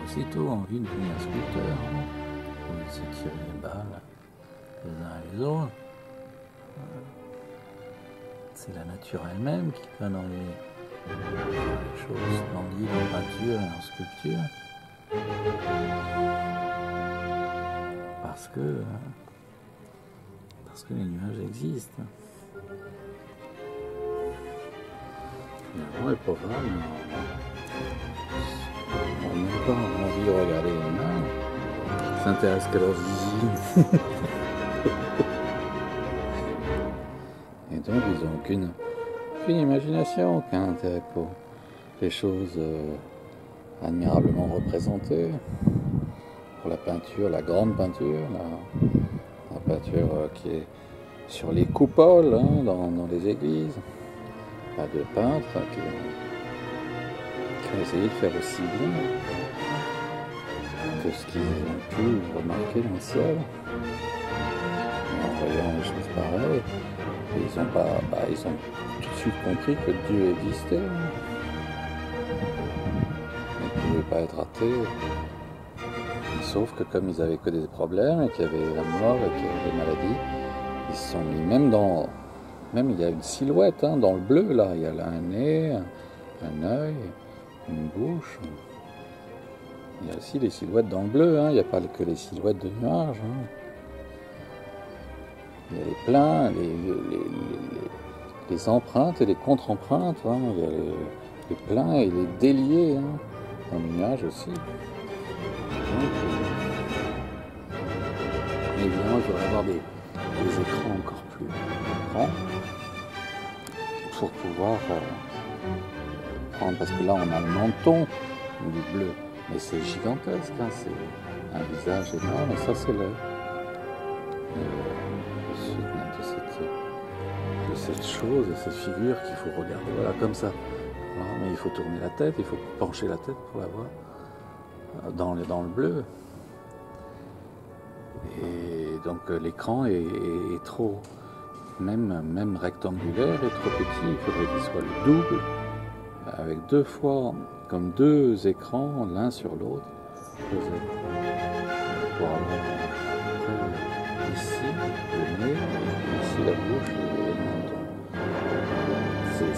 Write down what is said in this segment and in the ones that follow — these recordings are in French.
Aussitôt envie de devenir sculpteur, de se tirer les balles les uns et les autres. C'est la nature elle-même qui donne envie de faire les choses splendides en peinture et en sculpture. Parce que les nuages existent. Finalement, les programmes, on n'a pas envie de regarder les mains, ils s'intéressent qu'à leurs usines. Et donc, ils n'ont aucune imagination, aucun intérêt pour les choses admirablement représentées. Pour la peinture, la grande peinture, la peinture qui est sur les coupoles, hein, dans les églises. Pas de peintres qui ont essayé de faire aussi bien que ce qu'ils ont pu remarquer dans le ciel. Et en voyant des choses pareilles, ils ont tout de suite compris que Dieu existait. Il ne pouvait pas être athée. Sauf que comme ils avaient que des problèmes et qu'il y avait la mort et qu'il y avait des maladies, ils se sont mis même il y a une silhouette hein, dans le bleu là, il y a là un nez, un œil, une bouche. Il y a aussi les silhouettes dans le bleu, hein. Il n'y a pas que les silhouettes de nuages. Hein. Il y a les pleins, les empreintes et les contre-empreintes. Hein. Il y a les pleins et les déliés hein, dans le nuage aussi. Évidemment, il faudrait avoir des écrans encore plus grands pour pouvoir prendre, parce que là on a le menton du bleu, mais c'est gigantesque, hein, c'est un visage énorme, et ça c'est l'œil. De cette chose, de cette figure qu'il faut regarder, voilà, comme ça. Voilà, mais il faut tourner la tête, il faut pencher la tête pour la voir dans le bleu. Et donc l'écran est trop, même rectangulaire, est trop petit, il faudrait qu'il soit le double, avec deux fois, comme deux écrans l'un sur l'autre, pour avoir après, ici le nez, ici la bouche et le menton. C'est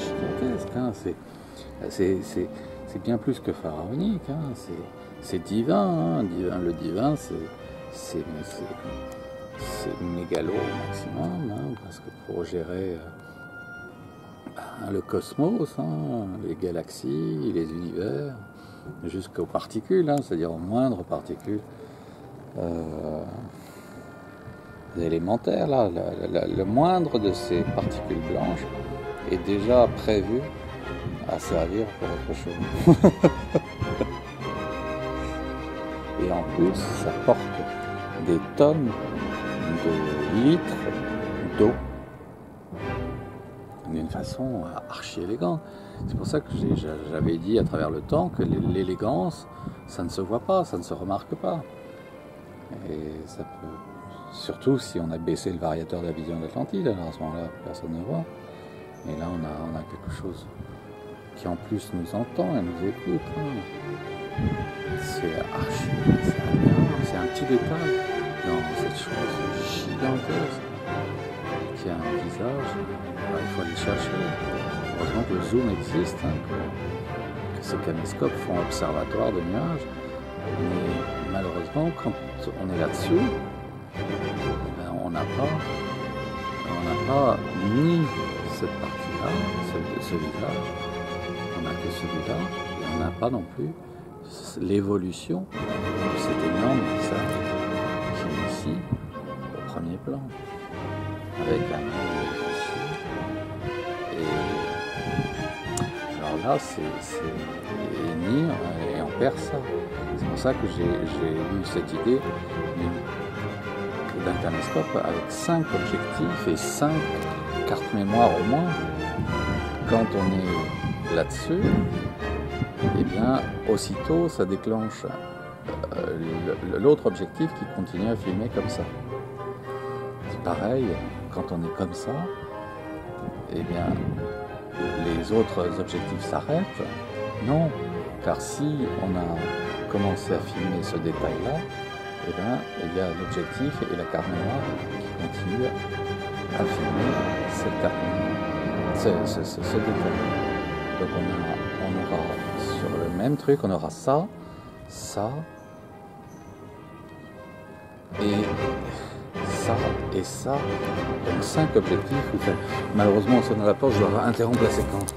gigantesque, hein, c'est bien plus que pharaonique, hein, c'est divin, hein, le divin c'est mégalo au maximum, hein, parce que pour gérer le cosmos, hein, les galaxies, les univers, jusqu'aux particules, hein, c'est-à-dire aux moindres particules élémentaires, là, le moindre de ces particules blanches est déjà prévu à servir pour autre chose. Et en plus, ça porte des tonnes de litres d'eau d'une façon archi élégante. C'est pour ça que j'avais dit à travers le temps que l'élégance, ça ne se voit pas, ça ne se remarque pas. Et ça peut, surtout si on a baissé le variateur de la vision d'Atlantide, alors à ce moment-là, personne ne voit. Et là, on a quelque chose qui en plus nous entend et nous écoute. Hein. C'est archi, c'est un petit détail dans cette chose gigantesque qui a un visage. Alors, il faut aller chercher. Heureusement que le zoom existe, hein, que ces caméscopes font observatoire de nuages. Mais malheureusement, quand on est là-dessus, ben, on n'a pas ni cette partie-là, ce visage, on n'a que celui-là, et on n'a pas non plus l'évolution de cet énorme visage qui est ici, au premier plan, avec un œil ici. Et alors là, c'est Enir et on perd ça. C'est pour ça que j'ai eu cette idée d'un caméscope avec 5 objectifs et 5 cartes mémoire au moins. Quand on est là-dessus, et bien aussitôt ça déclenche l'autre objectif qui continue à filmer comme ça. C'est pareil, quand on est comme ça, eh bien, les autres objectifs s'arrêtent. Non, car si on a commencé à filmer ce détail-là, eh bien, il y a l'objectif et la carte mémoire qui continuent à filmer cette carte mémoire, ce détail. Donc on aura sur le même truc, on aura ça, ça, et ça, et ça. Donc 5 objectifs. Malheureusement, on sonne à la porte, je dois interrompre la séquence.